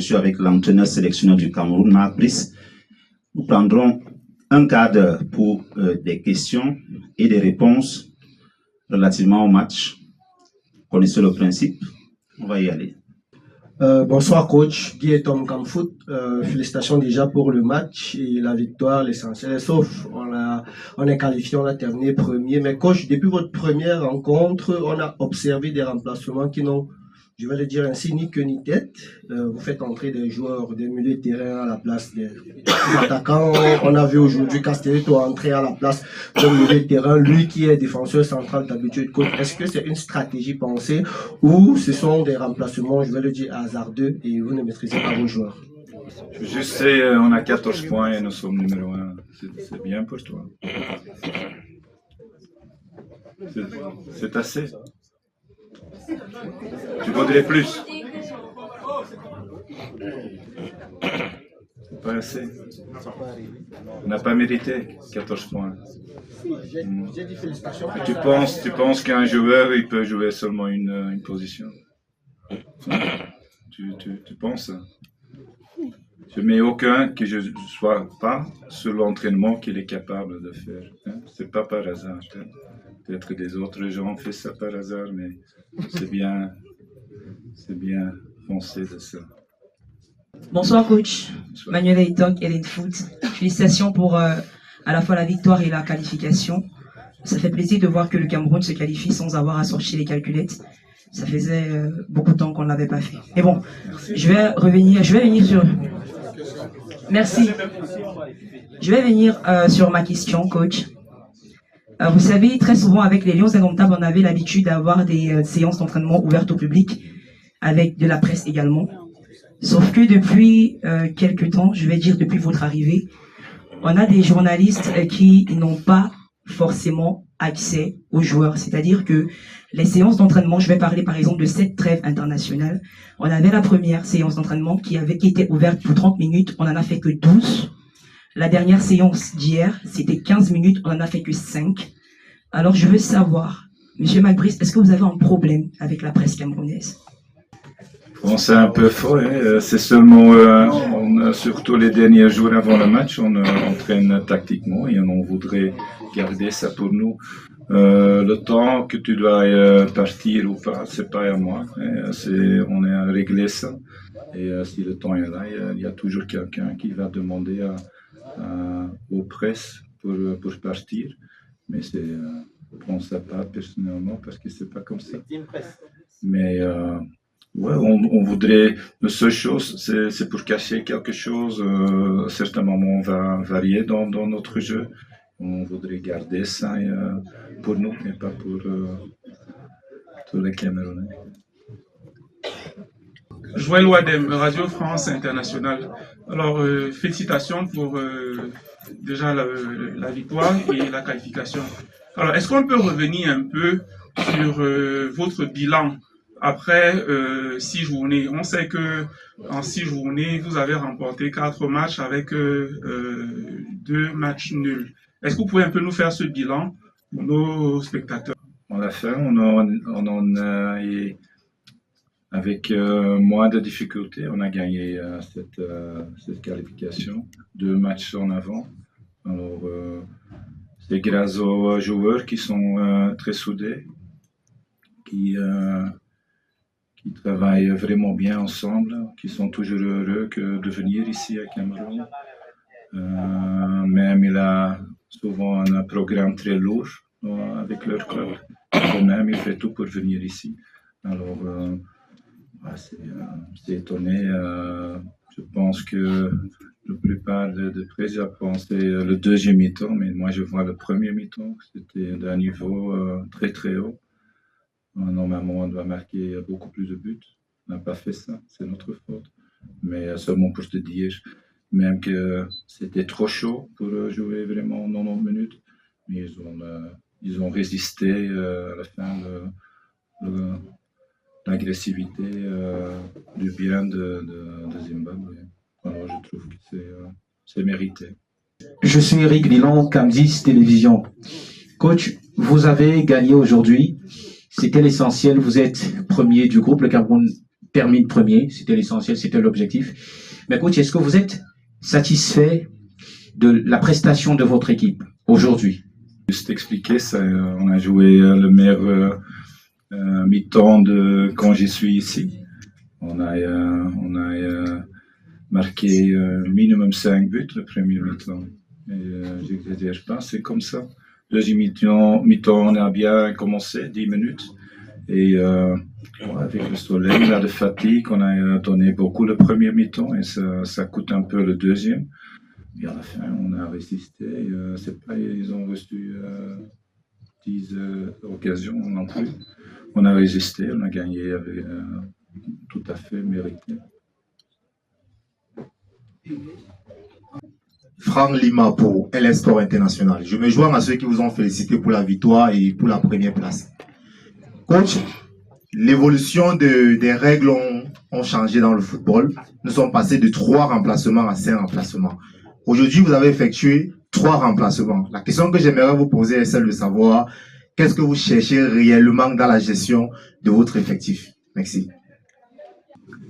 Je suis avec l'entraîneur sélectionneur du Cameroun, Marc Brice. Nous prendrons un quart d'heure pour des questions et des réponses relativement au match. Vous connaissez le principe, on va y aller. Bonsoir coach, Guy et Tom Camfoot. Félicitations déjà pour le match et la victoire, l'essentiel. Sauf, on est qualifié, on a terminé premier. Mais coach, depuis votre première rencontre, on a observé des remplacements qui n'ont, je vais le dire ainsi, ni queue ni tête. Vous faites entrer des joueurs, des milieux de terrain à la place des attaquants. On a vu aujourd'hui Castelletto entrer à la place d'un milieu de terrain, lui qui est défenseur central d'habitude. Coach, est-ce que c'est une stratégie pensée ou ce sont des remplacements, je vais le dire, hasardeux et vous ne maîtrisez pas vos joueurs? Je sais, on a 14 points et nous sommes numéro 1. C'est bien pour toi. C'est assez. Tu voudrais plus? C'est pas assez. On n'a pas mérité 14 points. J'ai dit félicitations. Tu penses qu'un joueur, il peut jouer seulement une position? Tu penses ça? Je mets aucun que je ne sois pas sur l'entraînement qu'il est capable de faire. Hein? C'est pas par hasard. Hein? Peut-être que des autres gens font ça par hasard, mais c'est bien pensé de ça. Bonsoir coach, bonsoir. Manuel Aitok, Ellen Foot. Félicitations pour à la fois la victoire et la qualification. Ça fait plaisir de voir que le Cameroun se qualifie sans avoir à sortir les calculettes. Ça faisait beaucoup de temps qu'on ne l'avait pas fait. Mais bon, je vais venir sur... Merci. Je vais venir sur ma question, coach. Vous savez, très souvent avec les Lions Indomptables, on avait l'habitude d'avoir des séances d'entraînement ouvertes au public, avec de la presse également. Sauf que depuis quelques temps, je vais dire depuis votre arrivée, on a des journalistes qui n'ont pas forcément accès aux joueurs. C'est-à-dire que les séances d'entraînement, je vais parler par exemple de cette trêve internationale, on avait la première séance d'entraînement qui était ouverte pour 30 minutes, on n'en a fait que 12. La dernière séance d'hier, c'était 15 minutes, on n'en a fait que 5. Alors je veux savoir, Monsieur Macbrice, est-ce que vous avez un problème avec la presse camerounaise? Bon, c'est un peu faux, hein. C'est seulement, surtout les derniers jours avant le match, on entraîne tactiquement et on voudrait garder ça pour nous. Le temps que tu dois partir ou pas, c'est pas à moi. Hein. On a réglé ça. Et si le temps est là, il y a toujours quelqu'un qui va demander aux presses pour partir. Mais je ne pense pas personnellement parce que c'est pas comme ça. Mais ouais, on voudrait, la seule chose, c'est pour cacher quelque chose. À certains moments, on va varier dans notre jeu. On voudrait garder ça pour nous et pas pour tous les Camerounais. Joël Wadem, Radio France Internationale. Alors, félicitations pour déjà la victoire et la qualification. Alors, est-ce qu'on peut revenir un peu sur votre bilan après 6 journées? On sait que en 6 journées, vous avez remporté 4 matchs avec 2 matchs nuls. Est-ce que vous pouvez un peu nous faire ce bilan pour nos spectateurs? On l'a fait, on en a avec moins de difficultés, on a gagné cette qualification, 2 matchs en avant. Alors, c'est grâce aux joueurs qui sont très soudés, qui travaillent vraiment bien ensemble, qui sont toujours heureux de venir ici à Cameroun. Même il a souvent un programme très lourd avec leur club. Même il fait tout pour venir ici. Alors, c'est étonné. Je pense que la plupart de presse a pensé le deuxième mi-temps, mais moi je vois le premier mi-temps. C'était d'un niveau très très haut. Normalement, on doit marquer beaucoup plus de buts. On n'a pas fait ça, c'est notre faute. Mais seulement pour te dire, même que c'était trop chaud pour jouer vraiment 90 minutes, mais ils ont résisté à la fin l'agressivité du bien de Zimbabwe. Alors je trouve que c'est mérité. Je suis Eric Villon, Camdis Télévision. Coach, vous avez gagné aujourd'hui. C'était l'essentiel. Vous êtes premier du groupe. Le Cameroun termine premier, c'était l'essentiel, c'était l'objectif. Mais coach, est-ce que vous êtes satisfait de la prestation de votre équipe aujourd'hui? Juste expliquer, ça, on a joué le meilleur mi-temps de quand j'y suis ici. On a marqué minimum 5 buts le premier mi-temps. J'exagère pas, c'est comme ça. Deuxième mi-temps, on a bien commencé, 10 minutes. Et avec le soleil, là, de fatigue, on a donné beaucoup le premier mi-temps et ça coûte un peu le deuxième. Et à la fin, on a résisté. C'est pas, ils ont reçu 10 occasions non plus. On a résisté, on a gagné avec, tout à fait mérité. Franck Lima pour LS Sport International. Je me joins à ceux qui vous ont félicité pour la victoire et pour la première place. Coach, l'évolution des règles ont changé dans le football. Nous sommes passés de 3 remplacements à 5 remplacements. Aujourd'hui, vous avez effectué 3 remplacements. La question que j'aimerais vous poser est celle de savoir qu'est-ce que vous cherchez réellement dans la gestion de votre effectif. Merci.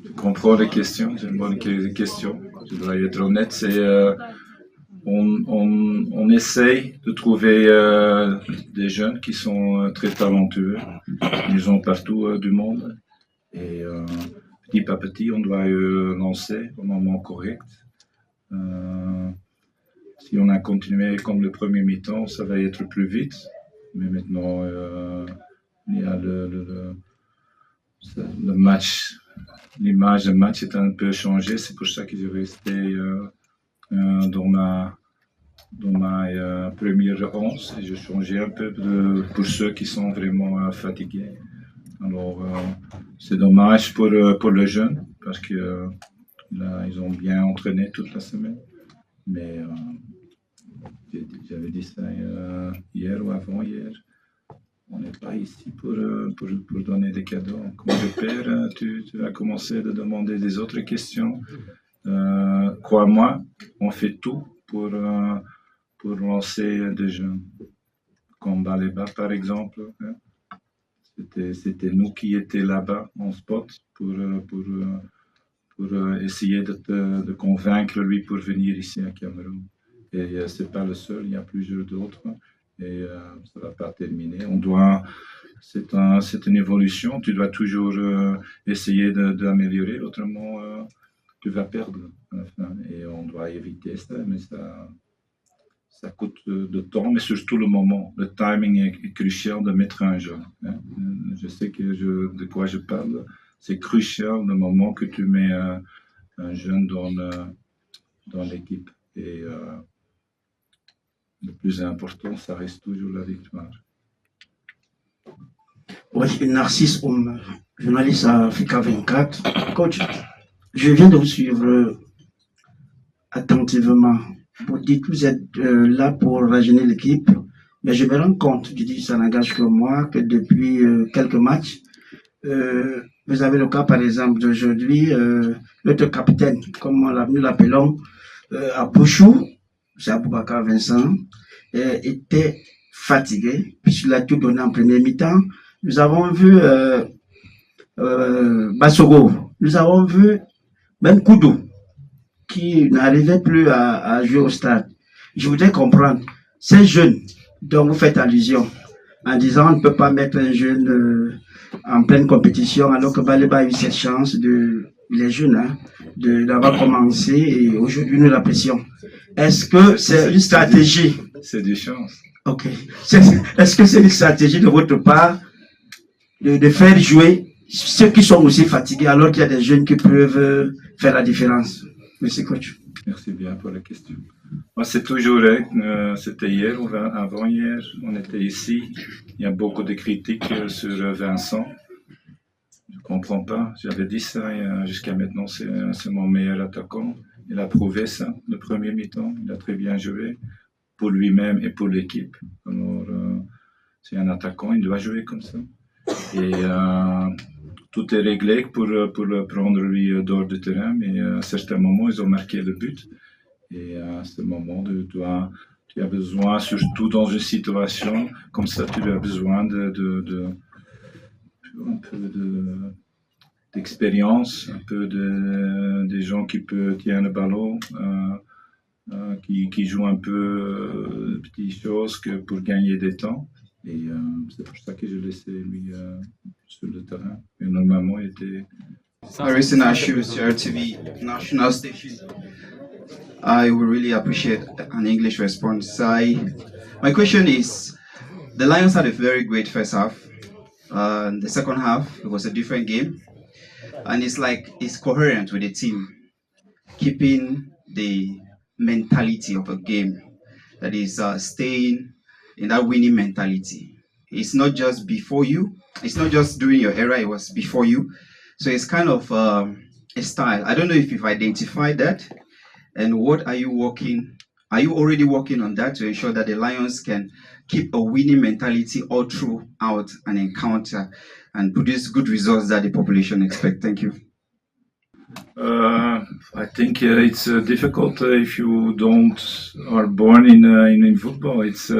Je comprends les questions, c'est une bonne question. Je dois être honnête, c'est on essaye de trouver des jeunes qui sont très talentueux. Ils ont partout du monde. Et petit à petit, on doit lancer au moment correct. Si on a continué comme le premier mi-temps, ça va être plus vite. Mais maintenant, il y a le match. L'image du match est un peu changée. C'est pour ça que je restais dans ma première 11 et je changeais un peu pour ceux qui sont vraiment fatigués. Alors, c'est dommage pour les jeunes parce que ils ont bien entraîné toute la semaine. Mais j'avais dit ça hier ou avant-hier. On n'est pas ici pour donner des cadeaux. Quand je perds, tu vas commencer à demander des autres questions. Crois-moi, on fait tout pour lancer des jeunes. Comme Baleba, par exemple. Hein. C'était nous qui étions là-bas en spot pour essayer de convaincre lui pour venir ici à Cameroun. Et c'est pas le seul, il y a plusieurs d'autres. Et ça va pas terminer. C'est une évolution. Tu dois toujours essayer d'améliorer, autrement tu vas perdre à la fin. Et on doit éviter ça, mais ça coûte de temps, mais surtout le moment. Le timing est crucial de mettre un jeune. Hein. Je sais de quoi je parle. C'est crucial le moment que tu mets un jeune dans l'équipe. Et le plus important, ça reste toujours la victoire. Oui, Narcisse Homme, journaliste à Africa 24. Coach, je viens de vous suivre attentivement. Vous dites que vous êtes là pour rajeunir l'équipe, mais je me rends compte, je dis ça n'engage que moi, que depuis quelques matchs, vous avez le cas par exemple d'aujourd'hui, notre capitaine, comme nous l'appelons, à Bouchou, c'est Aboubakar Vincent, était fatigué, puisqu'il a tout donné en premier mi-temps. Nous avons vu Bassogo, nous avons vu même Koudou, qui n'arrivait plus à jouer au stade. Je voudrais comprendre, ces jeunes dont vous faites allusion, en disant on ne peut pas mettre un jeune en pleine compétition, alors que Baleba a eu cette chance les jeunes, hein, d'avoir commencé et aujourd'hui nous l'apprécions. Est-ce que c'est une stratégie? C'est des chances. Ok. Est-ce que c'est une stratégie de votre part de faire jouer ceux qui sont aussi fatigués alors qu'il y a des jeunes qui peuvent faire la différence? Merci, coach. Merci bien pour la question. Moi, c'est toujours, c'était hier ou avant-hier, on était ici. Il y a beaucoup de critiques sur Vincent. Je ne comprends pas. J'avais dit ça jusqu'à maintenant, c'est mon meilleur attaquant. Il a prouvé ça, le premier mi-temps. Il a très bien joué pour lui-même et pour l'équipe. Alors, c'est un attaquant, il doit jouer comme ça. Et tout est réglé pour prendre lui dehors du terrain, mais à certains moments, ils ont marqué le but. Et à ce moment, tu as besoin, surtout dans une situation comme ça, tu as besoin un peu d'expérience, un peu des gens qui tiennent le ballon, qui jouent un peu petites choses pour gagner des temps. Et c'est pour ça que je laissais lui sur le terrain. Et normalement, il était... Harrison Ashews, RTV National Station. I would really appreciate an English response. My question is, the Lions had a very great first half. The second half, it was a different game. And it's coherent with the team, keeping the mentality of a game, that is staying in that winning mentality. It's not just before you, it's not just during your era, it was before you. So it's kind of a style. I don't know if you've identified that, and what are you already working on that to ensure that the Lions can keep a winning mentality all throughout an encounter and produce good results that the population expect? Thank you. I think it's difficult if you are born in football. It's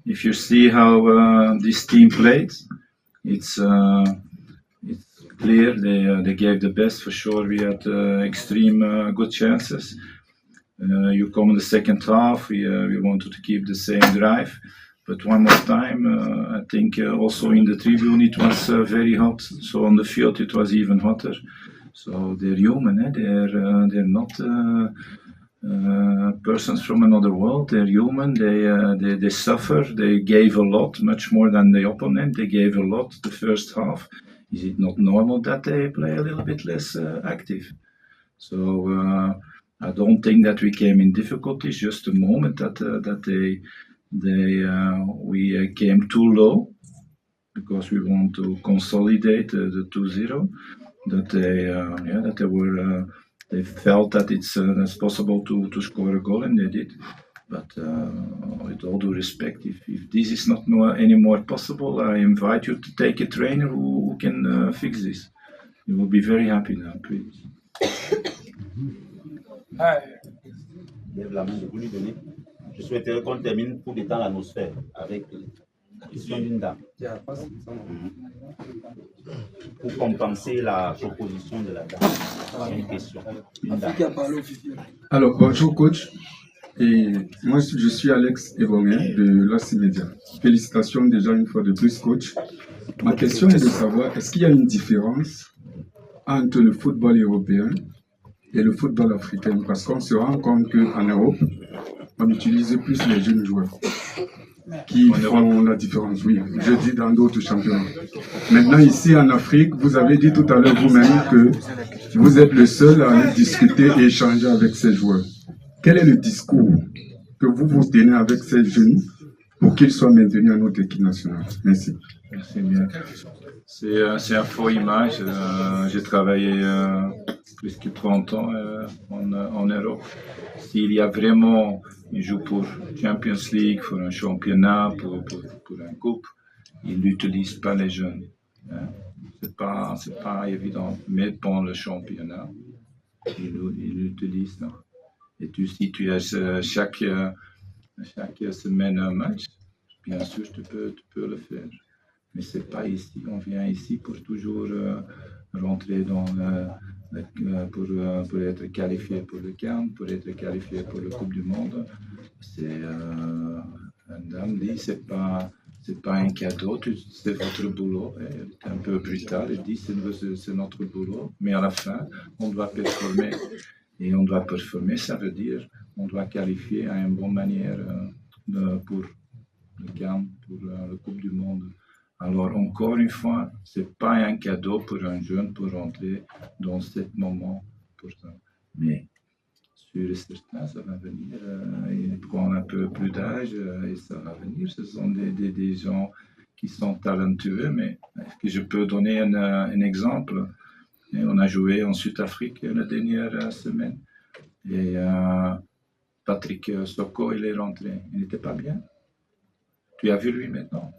if you see how this team played, it's clear they gave the best for sure. We had extreme good chances. You come in the second half, we wanted to keep the same drive, but one more time, I think also in the tribune it was very hot. So on the field it was even hotter. So they're human, they're not persons from another world. They're human. They suffer. They gave a lot, much more than the opponent. They gave a lot the first half. Is it not normal that they play a little bit less active? So I don't think that we came in difficulties. Just a moment that we came too low because we want to consolidate the 2-0. They felt that it's possible to score a goal, and they did. But with all due respect, if this is not anymore possible, I invite you to take a trainer who can fix this. You will be very happy now, please. Lève la main, vous lui donnez. Je souhaiterais qu'on termine pour détendre l'atmosphère avec la question d'une dame. Pour compenser la proposition de la dame. C'est une question. Une dame. Alors, bonjour coach. Et moi, je suis Alex Evongé de l'AC Média. Félicitations déjà une fois de plus, coach. Ma question est de savoir, est-ce qu'il y a une différence entre le football européen et le football africain? Parce qu'on se rend compte qu'en Europe, on utilise plus les jeunes joueurs qui font la différence, oui, je dis dans d'autres championnats. Maintenant, ici en Afrique, vous avez dit tout à l'heure vous-même que vous êtes le seul à aller discuter et échanger avec ces joueurs. Quel est le discours que vous tenez avec ces jeunes pour qu'ils soient maintenus à notre équipe nationale? Merci. Merci bien. C'est un faux image. J'ai travaillé plus que 30 ans en Europe. S'il y a vraiment, ils jouent pour Champions League, pour un championnat, pour un coupe, ils n'utilisent pas les jeunes. Hein. C'est pas évident. Mais pour le championnat, ils l'utilisent. Et si tu as chaque semaine un match, bien sûr, tu peux le faire. Mais c'est pas ici. On vient ici pour toujours rentrer dans pour être qualifié pour le CAN, pour être qualifié pour la Coupe du Monde. C'est une dame dit c'est pas un cadeau, c'est votre boulot. Elle est un peu brutale. Elle dit c'est notre boulot. Mais à la fin, on doit performer. Et on doit performer, ça veut dire on doit qualifier à une bonne manière pour le CAN, pour la Coupe du Monde. Alors encore une fois, c'est pas un cadeau pour un jeune pour rentrer dans ce moment pour ça. Mais sûr et certain, ça va venir. Il prend un peu plus d'âge et ça va venir. Ce sont des gens qui sont talentueux, mais est-ce que je peux donner un exemple? Et on a joué en Sud-Afrique la dernière semaine. Et Patrick Soko, il est rentré. Il n'était pas bien. Tu as vu lui maintenant?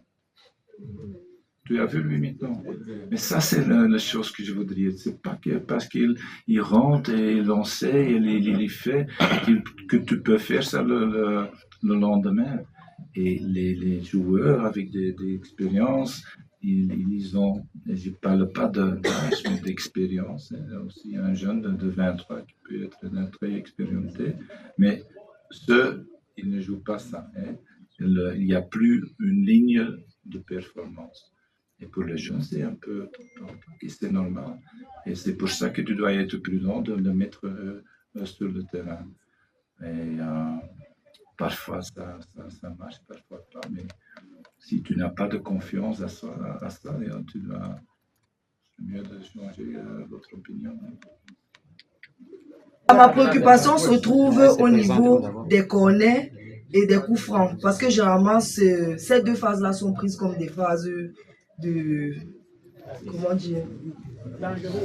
Mais ça, c'est la chose que je voudrais dire. C'est pas que parce qu'il rentre et il en sait, il fait, que tu peux faire ça le lendemain. Et les joueurs avec des expériences, ils ont, et je ne parle pas d'âge, mais d'expérience. Il y a aussi un jeune de 23 qui peut être très expérimenté, mais ils ne jouent pas ça. Hein. Il n'y a plus une ligne de performance. Et pour les jeunes, c'est un peu, c'est normal. Et c'est pour ça que tu dois être prudent de le mettre sur le terrain. Et parfois, ça marche, parfois pas. Mais si tu n'as pas de confiance à ça, tu dois... C'est mieux de changer votre opinion. Ma préoccupation se trouve au niveau des corners et des coups francs. Parce que généralement, ces deux phases-là sont prises comme des phases comment dire,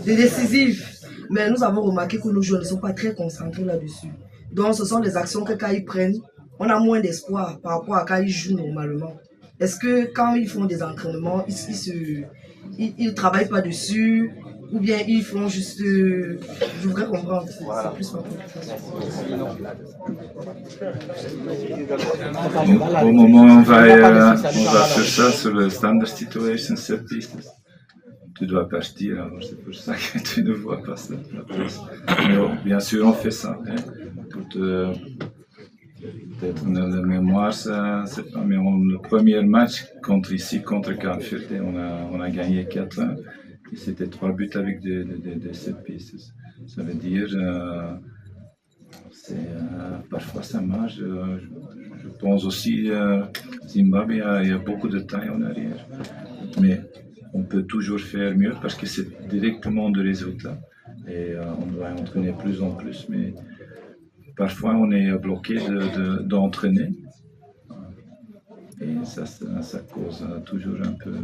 de décisives. Mais nous avons remarqué que nos joueurs ne sont pas très concentrés là-dessus. Donc, ce sont des actions que quand ils prennent, on a moins d'espoir par rapport à quand ils jouent normalement. Est-ce que quand ils font des entraînements, ils ne travaillent pas dessus ou bien ils font juste... je voudrais comprendre. C'est plus ma préoccupation. Au moment où on va faire ça sur le standard situation set pieces, tu dois partir, alors c'est pour ça que tu ne vois pas ça. Mais bien sûr, on fait ça. Hein, peut-être la mémoire, c'est pas, mais le premier match contre Canfield, on a gagné 4-1. Et c'était 3 buts avec des set pieces. Ça veut dire, parfois ça marche. Je pense aussi, Zimbabwe, il y a beaucoup de taille en arrière. Mais on peut toujours faire mieux parce que c'est directement de résultat. Et on doit entraîner plus en plus. Mais parfois, on est bloqué d'entraîner. Et ça cause toujours un peu...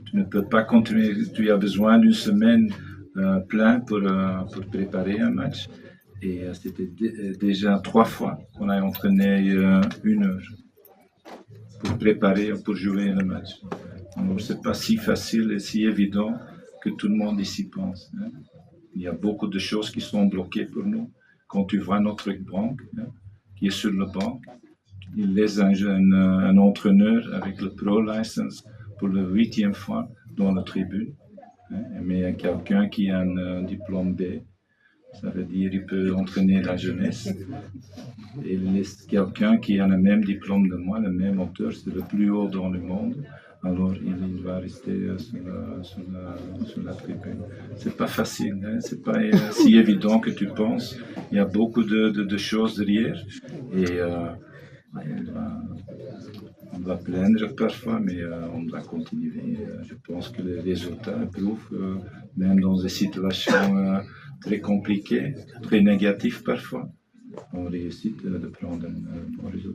Tu ne peux pas continuer. Tu as besoin d'une semaine pleine pour préparer un match. Et c'était déjà 3 fois qu'on a entraîné 1 heure pour préparer, pour jouer le match. Alors, c'est pas si facile et si évident que tout le monde ici pense. Hein. Il y a beaucoup de choses qui sont bloquées pour nous. Quand tu vois notre banque, hein, qui est sur le banc, il laisse un entraîneur avec le Pro License pour le 8e fois dans la tribune. Hein, mais il y a quelqu'un qui a un diplôme B. Ça veut dire qu'il peut entraîner la jeunesse. Et il laisse quelqu'un qui a le même diplôme de moi, le même auteur, c'est le plus haut dans le monde. Alors il va rester sur la tribune. C'est pas facile, hein? C'est pas si évident que tu penses. Il y a beaucoup de choses derrière. Et on va plaindre parfois, mais on doit continuer. Je pense que les résultats prouvent, même dans des situations très compliquées, très négatives parfois, on réussit de prendre un bon résultat.